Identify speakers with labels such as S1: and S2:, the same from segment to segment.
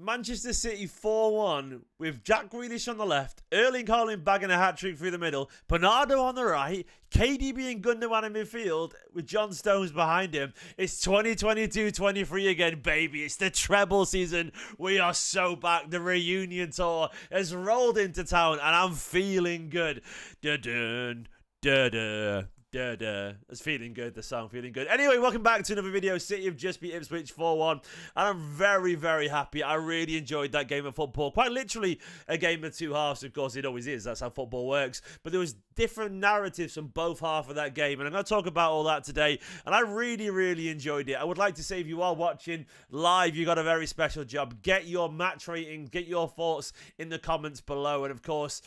S1: Manchester City 4-1 with Jack Grealish on the left, Erling Haaland bagging a hat-trick through the middle, Bernardo on the right, KDB and Gundogan in midfield with John Stones behind him. It's 2022-23 again, baby. It's the treble season. We are so back. The reunion tour has rolled into town, and I'm feeling good. Da-dun, da-da. It's feeling good, the song, feeling good. Anyway, welcome back to another video. City have just beat Ipswich 4-1, and I'm very, very happy. I really enjoyed that game of football. Quite literally a game of two halves, of course, it always is. That's how football works. But there was different narratives from both halves of that game, and I'm going to talk about all that today, and I really, really enjoyed it. I would like to say, if you are watching live, you got a very special job. Get your match rating, get your thoughts in the comments below, and of course,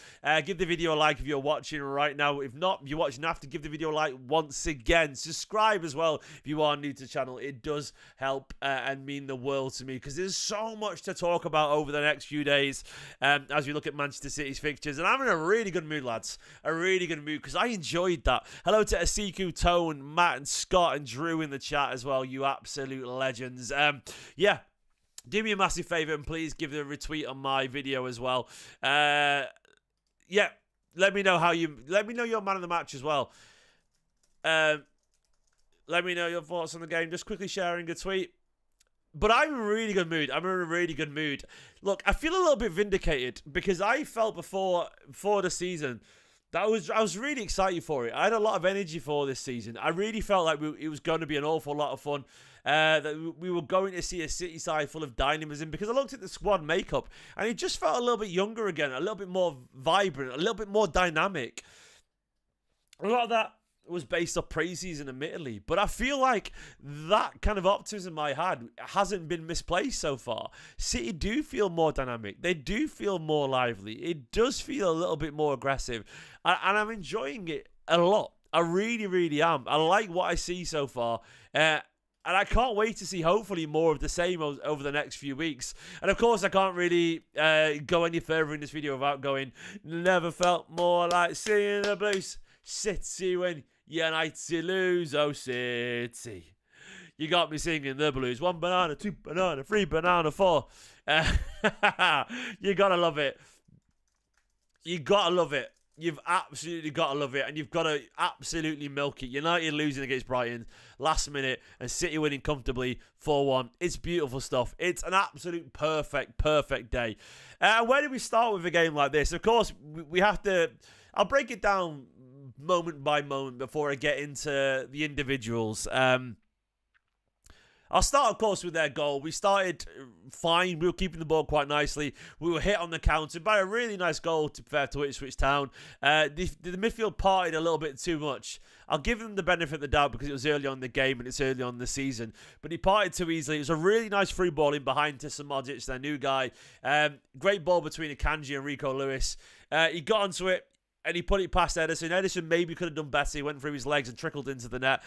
S1: give the video a like if you're watching right now. If not, if you're watching after, give the video a like once again. Subscribe as well if you are new to the channel. It does help and mean the world to me, because there's so much to talk about over the next few days as we look at Manchester City's fixtures. And I'm in a really good mood, lads. A really good mood, because I enjoyed that. Hello to Asiku, Tone, Matt and Scott and Drew in the chat as well. You absolute legends. Yeah, do me a massive favour and please give it a retweet on my video as well. Yeah, let me know your man of the match as well. Let me know your thoughts on the game. Just quickly sharing a tweet. But I'm in a really good mood. I'm in a really good mood. Look, I feel a little bit vindicated, because I felt before the season that I was really excited for it. I had a lot of energy for this season. I really felt like it was going to be an awful lot of fun. That we were going to see a City side full of dynamism, because I looked at the squad makeup and it just felt a little bit younger again, a little bit more vibrant, a little bit more dynamic. A lot of that was based off pre-season, admittedly, but I feel like that kind of optimism I had hasn't been misplaced so far. City do feel more dynamic. They do feel more lively. It does feel a little bit more aggressive, and I'm enjoying it a lot. I really, really am. I like what I see so far, and I can't wait to see, hopefully, more of the same over the next few weeks. And, of course, I can't really go any further in this video without going, never felt more like seeing the Blues. City when United lose, oh City. You got me singing the Blues. 1 banana, 2 banana, 3 banana, 4. You gotta love it. You gotta love it. You've absolutely got to love it, and you've got to absolutely milk it. United losing against Brighton last minute, and City winning comfortably 4-1. It's beautiful stuff. It's an absolute perfect day. Where do we start with a game like this? Of course, we have to... I'll break it down moment by moment before I get into the individuals. I'll start, of course, with their goal. We started fine. We were keeping the ball quite nicely. We were hit on the counter by a really nice goal, to be fair to Ipswich Town. The midfield partied a little bit too much. I'll give them the benefit of the doubt because it was early on in the game and it's early on in the season. But he partied too easily. It was a really nice free ball in behind to Samodic, their new guy. Great ball between Akanji and Rico Lewis. He got onto it, and he put it past Ederson. Ederson maybe could have done better. He went through his legs and trickled into the net.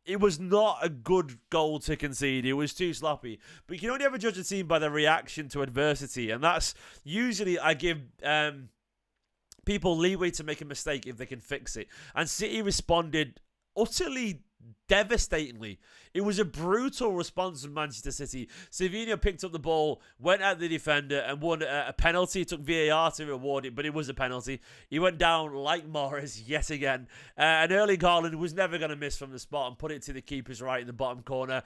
S1: It was not a good goal to concede. It was too sloppy. But you can only ever judge a team by their reaction to adversity. And that's usually, I give people leeway to make a mistake if they can fix it. And City responded utterly devastatingly. It was a brutal response from Manchester City. Savinho picked up the ball, went at the defender and won a penalty. It took VAR to reward it, but it was a penalty. He went down like Morris yet again. And Erling Haaland was never going to miss from the spot and put it to the keeper's right in the bottom corner.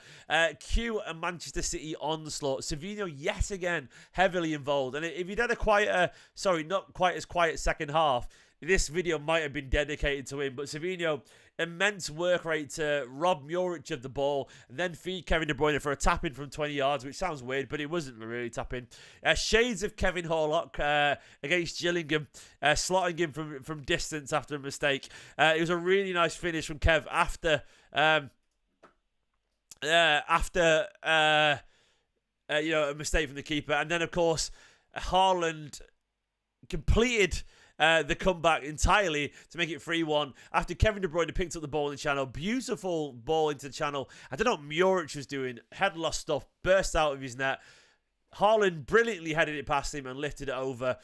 S1: Q and Manchester City onslaught. Savinho yet again heavily involved. And if he'd had a quieter, sorry, not quite as quiet second half, this video might have been dedicated to him. But Savinho, immense work rate to rob Muric of the ball and then feed Kevin De Bruyne for a tap-in from 20 yards, which sounds weird, but it wasn't really tap-in. Shades of Kevin Horlock against Gillingham, slotting him from distance after a mistake. It was a really nice finish from Kev after a mistake from the keeper. And then, of course, Haaland completed the comeback entirely to make it 3-1 after Kevin De Bruyne picked up the ball in the channel. Beautiful ball into the channel. I don't know what Muric was doing. Head lost stuff, burst out of his net. Haaland brilliantly headed it past him and lifted it over.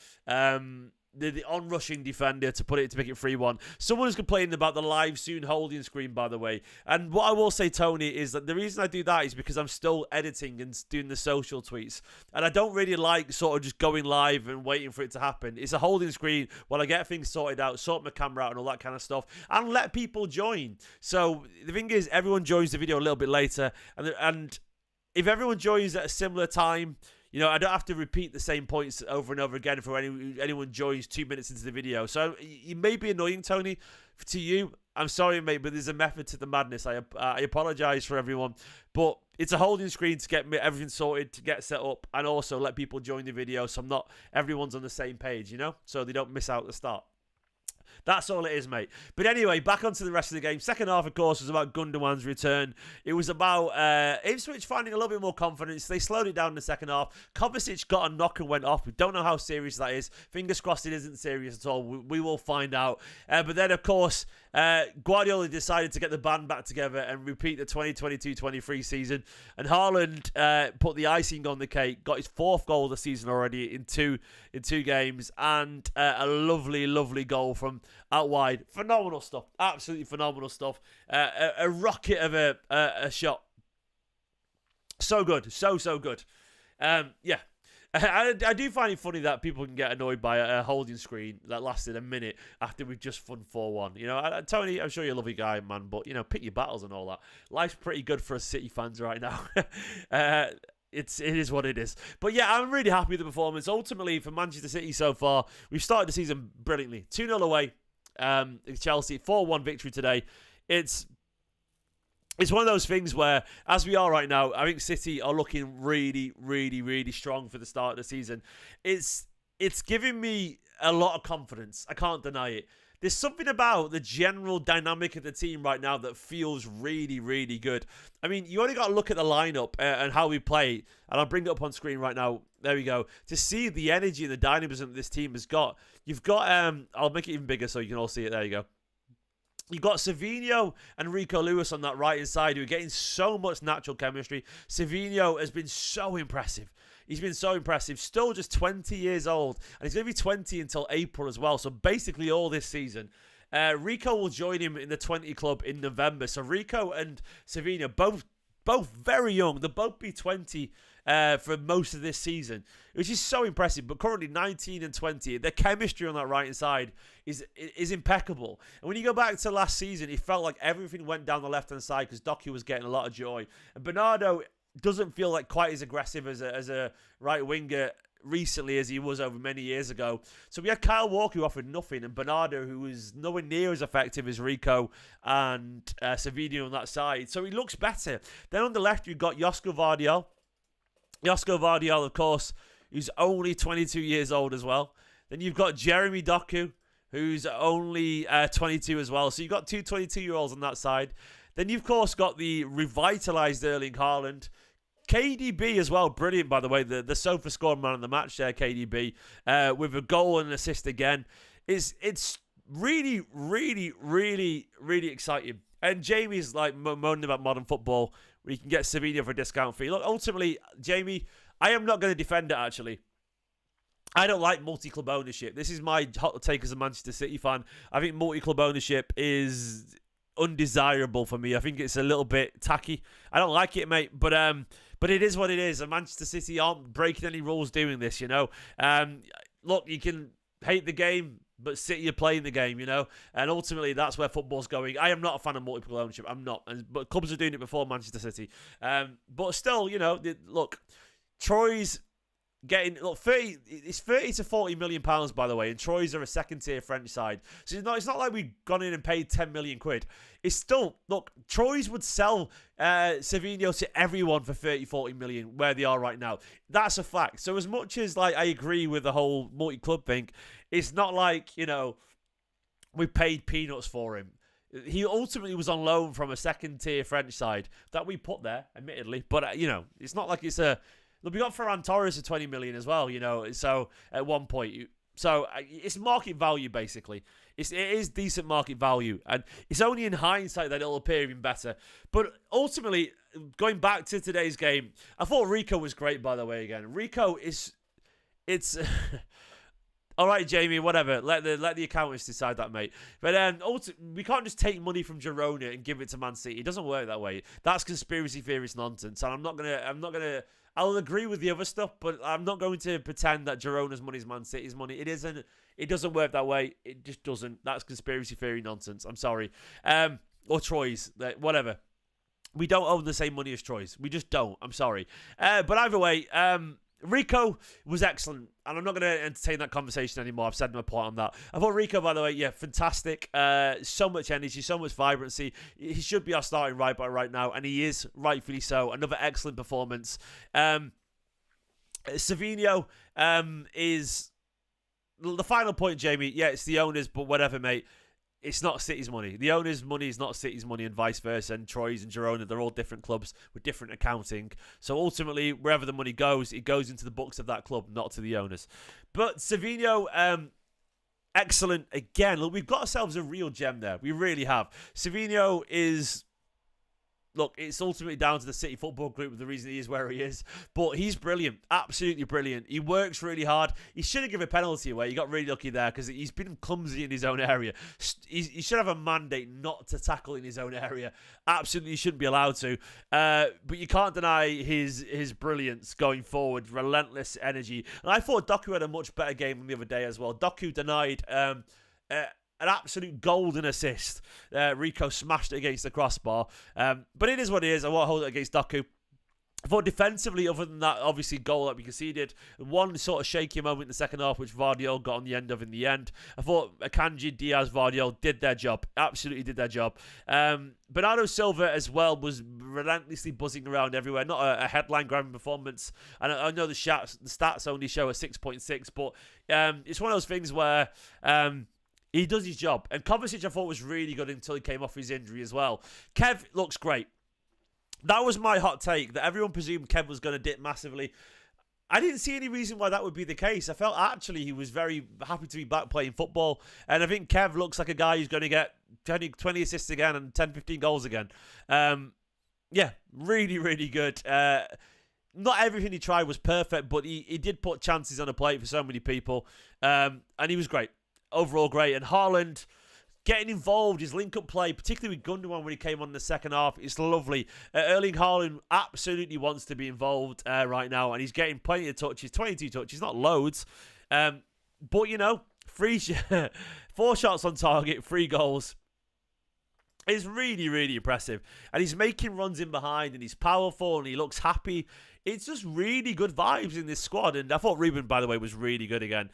S1: the on-rushing defender to make it 3-1. Someone's complaining about the live soon holding screen, by the way. And what I will say, Tony, is that the reason I do that is because I'm still editing and doing the social tweets. And I don't really like sort of just going live and waiting for it to happen. It's a holding screen while I get things sorted out, sort my camera out and all that kind of stuff, and let people join. So the thing is, everyone joins the video a little bit later. And if everyone joins at a similar time, you know, I don't have to repeat the same points over and over again for anyone joins 2 minutes into the video. So it may be annoying, Tony, to you. I'm sorry, mate, but there's a method to the madness. I apologise for everyone. But it's a holding screen to get everything sorted, to get set up, and also let people join the video so everyone's on the same page, you know? So they don't miss out the start. That's all it is, mate. But anyway, back onto the rest of the game. Second half, of course, was about Gundogan's return. It was about Ipswich finding a little bit more confidence. They slowed it down in the second half. Kovacic got a knock and went off. We don't know how serious that is. Fingers crossed it isn't serious at all. We will find out. But then, of course, Guardiola decided to get the band back together and repeat the 2022-23 season. And Haaland put the icing on the cake, got his 4th goal of the season already in two games, and a lovely, lovely goal from out wide. Phenomenal stuff. Absolutely phenomenal stuff. A rocket of a shot. So good. So good. Yeah. I do find it funny that people can get annoyed by a holding screen that lasted a minute after we've just won 4-1. You know, Tony, I'm sure you're a lovely guy, man, but, you know, pick your battles and all that. Life's pretty good for us City fans right now. It is what it is. But yeah, I'm really happy with the performance. Ultimately, for Manchester City so far, we've started the season brilliantly. 2-0 away, Chelsea, 4-1 victory today. It's one of those things where, as we are right now, I think City are looking really, really, really strong for the start of the season. It's giving me a lot of confidence. I can't deny it. There's something about the general dynamic of the team right now that feels really, really good. I mean, you only got to look at the lineup and how we play, and I'll bring it up on screen right now. There we go. To see the energy and the dynamism that this team has got. You've got, I'll make it even bigger so you can all see it. There you go. You've got Savinho and Rico Lewis on that right-hand side who are getting so much natural chemistry. Savinho has been so impressive. He's been so impressive. Still just 20 years old. And he's going to be 20 until April as well. So basically all this season. Rico will join him in the 20 club in November. So Rico and Savinho, both very young. They'll both be 20 for most of this season, which is so impressive. But currently 19 and 20. The chemistry on that right-hand side is impeccable. And when you go back to last season, it felt like everything went down the left-hand side because Doku was getting a lot of joy. And Bernardo doesn't feel like quite as aggressive as a right winger recently as he was over many years ago. So we had Kyle Walker who offered nothing, and Bernardo who was nowhere near as effective as Rico and Savinho on that side. So he looks better. Then on the left you've got Josko Vardiol. Josko Vardiol, of course, who's only 22 years old as well. Then you've got Jeremy Doku, who's only 22 as well. So you've got two 22-year-olds on that side. Then you've, of course, got the revitalised Erling Haaland. KDB as well, brilliant, by the way. The sofa scoring man of the match there, KDB, with a goal and an assist again. It's really, really, really, really exciting. And Jamie's like moaning about modern football, where you can get Savinho for a discount fee. Look, ultimately, Jamie, I am not going to defend it, actually. I don't like multi-club ownership. This is my hot take as a Manchester City fan. I think multi-club ownership is undesirable for me. I think it's a little bit tacky. I don't like it, mate, but it is what it is. And Manchester City aren't breaking any rules doing this, you know. Look, you can hate the game, but City are playing the game, you know. And ultimately, that's where football's going. I am not a fan of multiple ownership. I'm not. But clubs are doing it before Manchester City. But still, you know, look, Troy's getting, look, it's 30 to 40 million pounds, by the way, and Troyes are a second tier French side. So it's not like we've gone in and paid 10 million quid. It's still, look, Troyes would sell Savinho to everyone for 30, 40 million where they are right now. That's a fact. So as much as like I agree with the whole multi-club thing, it's not like, you know, we paid peanuts for him. He ultimately was on loan from a second tier French side that we put there, admittedly. But, you know, it's not like it's a, look, we got Ferran Torres for 20 million as well, you know, so at one point. So it's market value, basically. It is decent market value. And it's only in hindsight that it'll appear even better. But ultimately, going back to today's game, I thought Rico was great, by the way, again. Rico is... All right, Jamie, whatever. Let the accountants decide that, mate. But we can't just take money from Girona and give it to Man City. It doesn't work that way. That's conspiracy theorist nonsense, and I'm not gonna. I'll agree with the other stuff, but I'm not going to pretend that Girona's money is Man City's money. It isn't. It doesn't work that way. It just doesn't. That's conspiracy theory nonsense. I'm sorry. Or Troy's, whatever. We don't own the same money as Troy's. We just don't. I'm sorry. But either way, Rico was excellent, and I'm not going to entertain that conversation anymore. I've said my point on that. I thought Rico, by the way, yeah, fantastic. So much energy, so much vibrancy. He should be our starting right back right now, and he is, rightfully so. Another excellent performance. Savinho is the final point, Jamie. Yeah, it's the owners, but whatever, mate. It's not City's money. The owner's money is not City's money, and vice versa. And Troy's and Girona, they're all different clubs with different accounting. So ultimately, wherever the money goes, it goes into the books of that club, not to the owners. But Savinho, excellent. Again, look, we've got ourselves a real gem there. We really have. Savinho is... Look, it's ultimately down to the City Football Group, the reason he is where he is. But he's brilliant. Absolutely brilliant. He works really hard. He shouldn't give a penalty away. He got really lucky there because he's been clumsy in his own area. He should have a mandate not to tackle in his own area. Absolutely shouldn't be allowed to. But you can't deny his brilliance going forward. Relentless energy. And I thought Doku had a much better game than the other day as well. Doku denied... an absolute golden assist. Rico smashed it against the crossbar. But it is what it is. I won't hold it against Doku. I thought defensively, other than that, obviously, goal that we conceded, one sort of shaky moment in the second half, which Guardiola got on the end of in the end. I thought Akanji, Diaz, Guardiola did their job. Absolutely did their job. Bernardo Silva as well was relentlessly buzzing around everywhere. Not a headline-grabbing performance. And I know the stats only show a 6.6, but it's one of those things where... he does his job. And Kovacic, I thought, was really good until he came off his injury as well. Kev looks great. That was my hot take, that everyone presumed Kev was going to dip massively. I didn't see any reason why that would be the case. I felt actually he was very happy to be back playing football. And I think Kev looks like a guy who's going to get 20 assists again and 10, 15 goals again. Yeah, really, really good. Not everything he tried was perfect, but he did put chances on a plate for so many people. And he was great. Overall great. And Haaland getting involved, his link-up play, particularly with Gundogan when he came on in the second half, it's lovely. Erling Haaland absolutely wants to be involved right now, and he's getting plenty of touches, 22 touches, not loads. But, you know, 4 shots on target, 3 goals. It's really, really impressive. And he's making runs in behind, and he's powerful, and he looks happy. It's just really good vibes in this squad. And I thought Ruben, by the way, was really good again.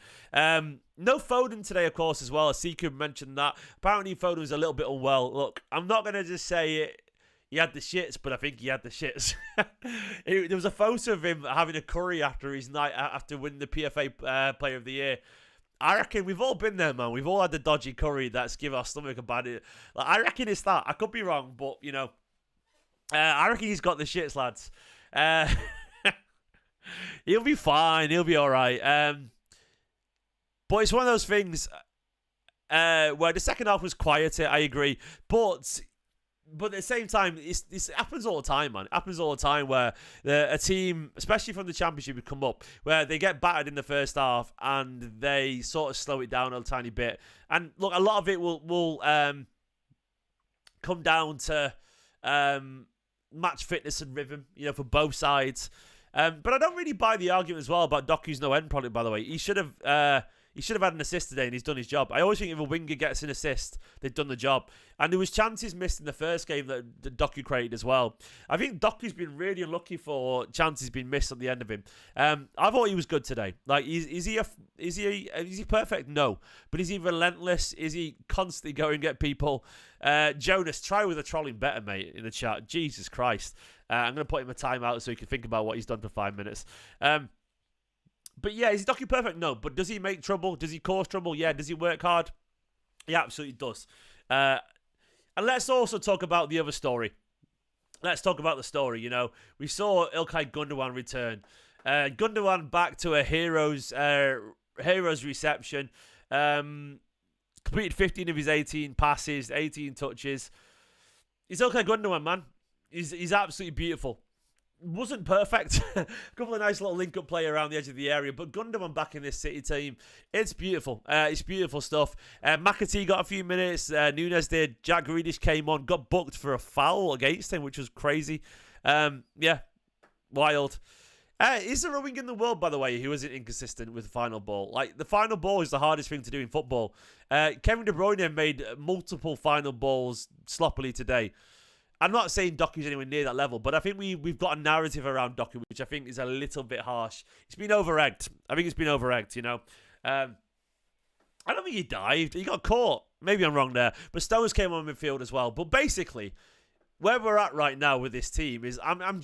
S1: No Foden today, of course, as well. Sekou mentioned that. Apparently, Foden was a little bit unwell. Look, I'm not going to just say it. He had the shits, but I think he had the shits. There was a photo of him having a curry after his night, after winning the PFA Player of the Year. I reckon we've all been there, man. We've all had the dodgy curry that's give our stomach a bad... Like, I reckon it's that. I could be wrong, but, you know. I reckon he's got the shits, lads. He'll be fine. He'll be all right. But it's one of those things where the second half was quieter, I agree. But at the same time, this happens all the time, man. It happens all the time where a team, especially from the Championship, would come up, where they get battered in the first half and they sort of slow it down a tiny bit. And look, a lot of it will come down to match fitness and rhythm, you know, for both sides. But I don't really buy the argument as well about Doku's no end product, by the way. He should have had an assist today, and he's done his job. I always think if a winger gets an assist, they've done the job. And there was chances missed in the first game that Doku created as well. I think Doku's been really unlucky for chances being missed at the end of him. I thought he was good today. Like, is he perfect? No. But is he relentless? Is he constantly going and get people? Jonas, try with a trolling better, mate, in the chat. Jesus Christ. I'm going to put him a timeout so he can think about what he's done for 5 minutes. But yeah, is Doku perfect? No. But does he make trouble? Does he cause trouble? Yeah. Does he work hard? He absolutely does. And let's also talk about the other story. Let's talk about the story, you know. We saw Ilkay Gundogan return. Gundogan back to a hero's reception. Completed 15 of his 18 passes, 18 touches. He's Ilkay Gundogan, man. He's absolutely beautiful. wasn't perfect. A couple of nice little link-up play around the edge of the area, but Gundogan back in this City team, it's beautiful. It's beautiful stuff. McAtee got a few minutes. Nunes did. Jack Grealish came on, got booked for a foul against him, which was crazy. Yeah, wild. Is there a wing in the world, by the way, who isn't inconsistent with the final ball? Like, the final ball is the hardest thing to do in football. Kevin De Bruyne made multiple final balls sloppily today. I'm not saying Docu's anywhere near that level, but I think we've got a narrative around Docu, which I think is a little bit harsh. It's been over-egged. I think it's been over-egged, you know. I don't think he dived. He got caught. Maybe I'm wrong there. But Stones came on midfield as well. But basically, where we're at right now with this team is I'm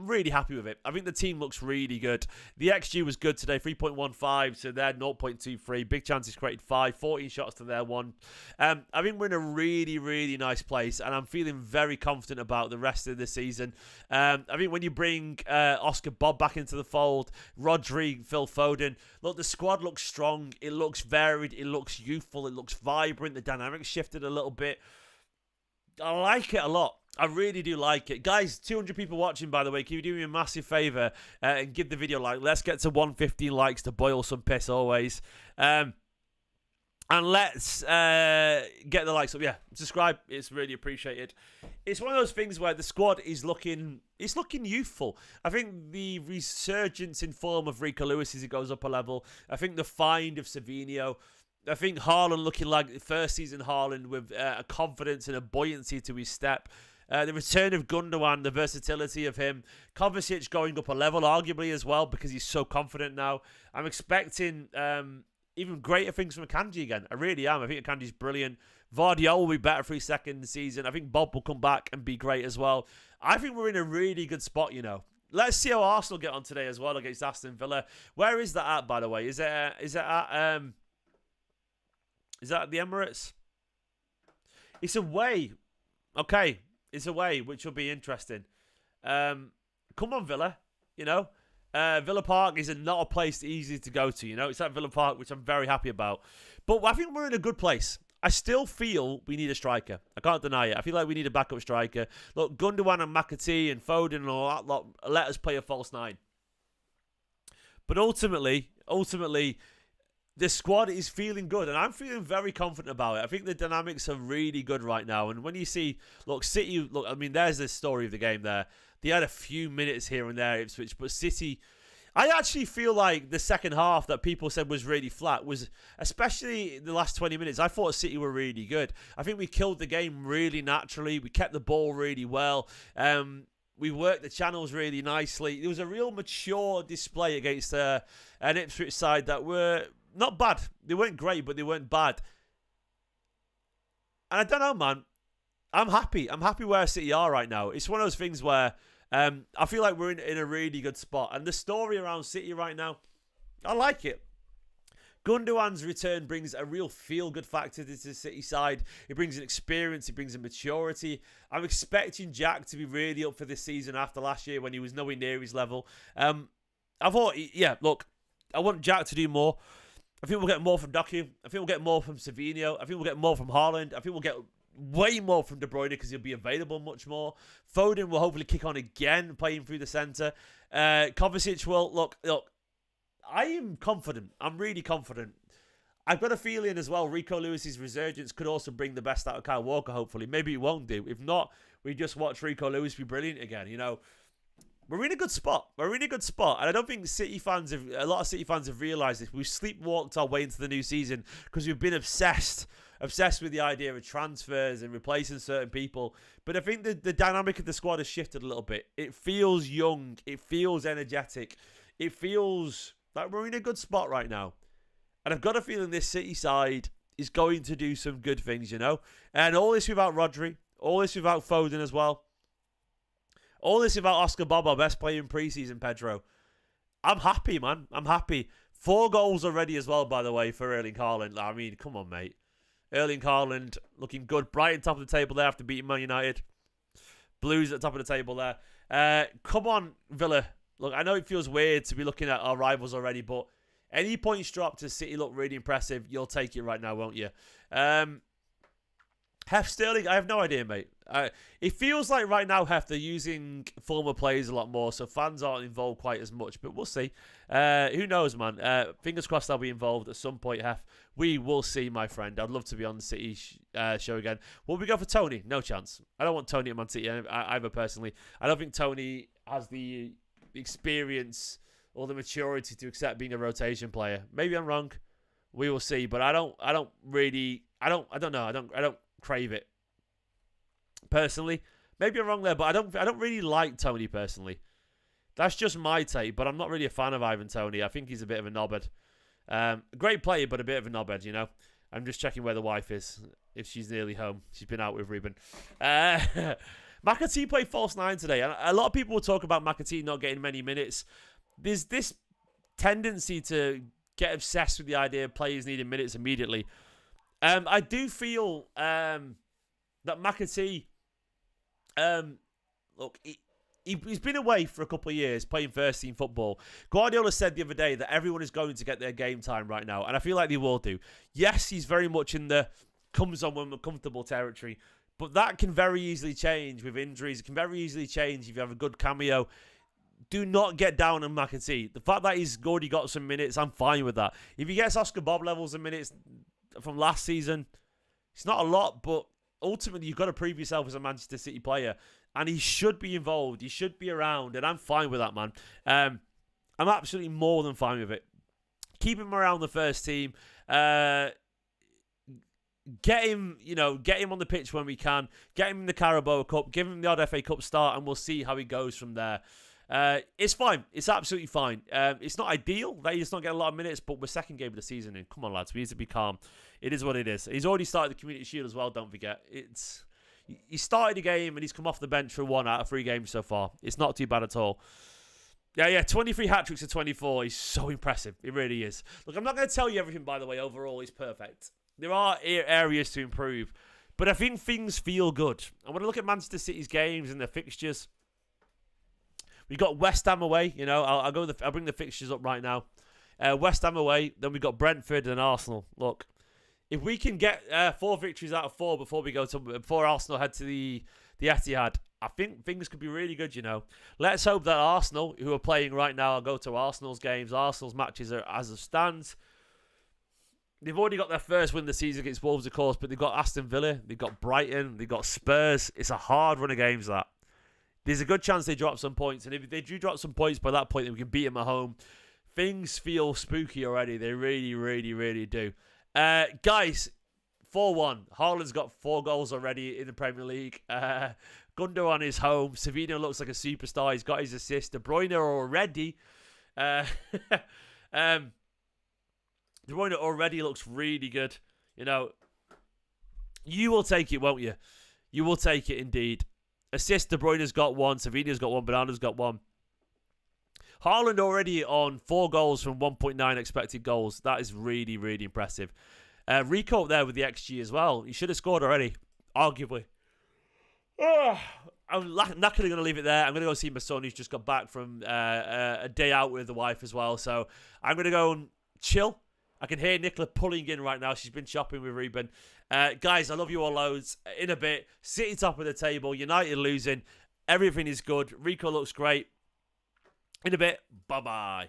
S1: really happy with it. I think the team looks really good. The XG was good today, 3.15 to their 0.23. Big chances created 5, 14 shots to their 1. I think we're in a really, really nice place, and I'm feeling very confident about the rest of the season. I think when you bring Oscar Bob back into the fold, Rodri, Phil Foden, look, the squad looks strong. It looks varied. It looks youthful. It looks vibrant. The dynamics shifted a little bit. I like it a lot. I really do like it. Guys, 200 people watching, by the way. Can you do me a massive favour and give the video a like? Let's get to 115 likes to boil some piss always. And let's get the likes up. Yeah, subscribe. It's really appreciated. It's one of those things where the squad is looking youthful. I think the resurgence in form of Rico Lewis as he goes up a level. I think the find of Savinho. I think Haaland looking like first season Haaland with a confidence and a buoyancy to his step. The return of Gundogan, the versatility of him. Kovacic going up a level, arguably, as well, because he's so confident now. I'm expecting even greater things from Akanji again. I really am. I think Akanji's brilliant. Guardiola will be better for his second season. I think Bob will come back and be great as well. I think we're in a really good spot, you know. Let's see how Arsenal get on today as well against Aston Villa. Where is that at, by the way? Is it at the Emirates? It's away. Okay, it's away, which will be interesting. Come on, Villa. You know, Villa Park is not a place easy to go to. You know, it's at Villa Park, which I'm very happy about. But I think we're in a good place. I still feel we need a striker. I can't deny it. I feel like we need a backup striker. Look, Gundogan and McAtee and Foden and all that lot, let us play a false 9. But ultimately, the squad is feeling good, and I'm feeling very confident about it. I think the dynamics are really good right now. And when you see, look, City, look, I mean, there's the story of the game there. They had a few minutes here and there, Ipswich, but City, I actually feel like the second half that people said was really flat was, especially the last 20 minutes, I thought City were really good. I think we killed the game really naturally. We kept the ball really well. We worked the channels really nicely. There was a real mature display against an Ipswich side that were not bad. They weren't great, but they weren't bad. And I don't know, man. I'm happy. I'm happy where City are right now. It's one of those things where I feel like we're in a really good spot. And the story around City right now, I like it. Gundogan's return brings a real feel-good factor to the City side. It brings an experience. It brings a maturity. I'm expecting Jack to be really up for this season after last year when he was nowhere near his level. I thought, yeah, look, I want Jack to do more. I think we'll get more from Doku. I think we'll get more from Savinho. I think we'll get more from Haaland. I think we'll get way more from De Bruyne because he'll be available much more. Foden will hopefully kick on again, playing through the centre. Kovacic will, look, I am confident. I'm really confident. I've got a feeling as well, Rico Lewis's resurgence could also bring the best out of Kyle Walker, hopefully. Maybe it won't do. If not, we just watch Rico Lewis be brilliant again, you know. We're in a good spot. We're in a good spot. And I don't think a lot of City fans have realised this. We've sleepwalked our way into the new season because we've been obsessed with the idea of transfers and replacing certain people. But I think the dynamic of the squad has shifted a little bit. It feels young. It feels energetic. It feels like we're in a good spot right now. And I've got a feeling this City side is going to do some good things, you know. And all this without Rodri. All this without Foden as well. All this about Oscar Bob, our best player in pre-season, Pedro. I'm happy, man. I'm happy. 4 goals already as well, by the way, for Erling Haaland. I mean, come on, mate. Erling Haaland looking good. Brighton top of the table there after beating Man United. Blues at the top of the table there. Come on, Villa. Look, I know it feels weird to be looking at our rivals already, but any points dropped to City look really impressive. You'll take it right now, won't you? Hef Sterling, I have no idea, mate. It feels like right now, Hef, they're using former players a lot more, so fans aren't involved quite as much, but we'll see. Who knows, man? Fingers crossed they'll be involved at some point, Hef. We will see, my friend. I'd love to be on the City show again. Will we go for Tony? No chance. I don't want Tony at Man City either, personally. I don't think Tony has the experience or the maturity to accept being a rotation player. Maybe I'm wrong. We will see, but I don't crave it personally. Maybe I'm wrong there, but I don't really like Tony personally. That's just my take, but I'm not really a fan of Ivan Toney. I think he's a bit of a knobhead. Great player, but a bit of a knobhead, you know. I'm just checking where the wife is, if she's nearly home. She's been out with Ruben. McAtee played false 9 today, and a lot of people will talk about McAtee not getting many minutes. There's this tendency to get obsessed with the idea of players needing minutes immediately. I do feel that McAtee, look, he's been away for a couple of years playing first team football. Guardiola said the other day that everyone is going to get their game time right now, and I feel like they will do. Yes, he's very much in the comes on when we're comfortable territory, but that can very easily change with injuries. It can very easily change if you have a good cameo. Do not get down on McAtee. The fact that he's already got some minutes, I'm fine with that. If he gets Oscar Bob levels of minutes from last season, it's not a lot, but ultimately you've got to prove yourself as a Manchester City player, and he should be involved. He should be around, and I'm fine with that, man. I'm absolutely more than fine with it. Keep him around the first team. Get him on the pitch when we can. Get him in the Carabao Cup. Give him the odd FA Cup start, and we'll see how he goes from there. It's fine. It's absolutely fine. It's not ideal that he's not getting a lot of minutes, but we're second game of the season in. Come on, lads. We need to be calm. It is what it is. He's already started the Community Shield as well, don't forget. He started the game and he's come off the bench for 1 out of 3 games so far. It's not too bad at all. Yeah, 23 hat-tricks to 24. He's so impressive. It really is. Look, I'm not going to tell you everything, by the way. Overall, he's perfect. There are areas to improve, but I think things feel good. And when I look at Manchester City's games and their fixtures, we got West Ham away. You know, I'll bring the fixtures up right now. West Ham away. Then we got Brentford and Arsenal. Look, if we can get 4 victories out of 4 before Arsenal head to the Etihad, I think things could be really good. You know, let's hope that Arsenal, who are playing right now, I'll go to Arsenal's games. Arsenal's matches are as it stands. They've already got their first win of the season against Wolves, of course, but they've got Aston Villa, they've got Brighton, they've got Spurs. It's a hard run of games, that. There's a good chance they drop some points, and if they do drop some points by that point, then we can beat them at home. Things feel spooky already. They really, really, really do. Guys, 4-1. Haaland's got 4 goals already in the Premier League. Gundogan is home. Savinho looks like a superstar. He's got his assist. De Bruyne already. De Bruyne already looks really good. You know, you will take it, won't you? You will take it indeed. Assist, De Bruyne's got 1. Savinho's got 1. Bernardo's got 1. Haaland already on 4 goals from 1.9 expected goals. That is really, really impressive. Rico up there with the XG as well. He should have scored already, arguably. I'm not going to leave it there. I'm going to go see my son who's just got back from a day out with the wife as well. So I'm going to go and chill. I can hear Nicola pulling in right now. She's been shopping with Ruben. Guys, I love you all loads. In a bit, City top of the table. United losing. Everything is good. Rico looks great. In a bit, bye-bye.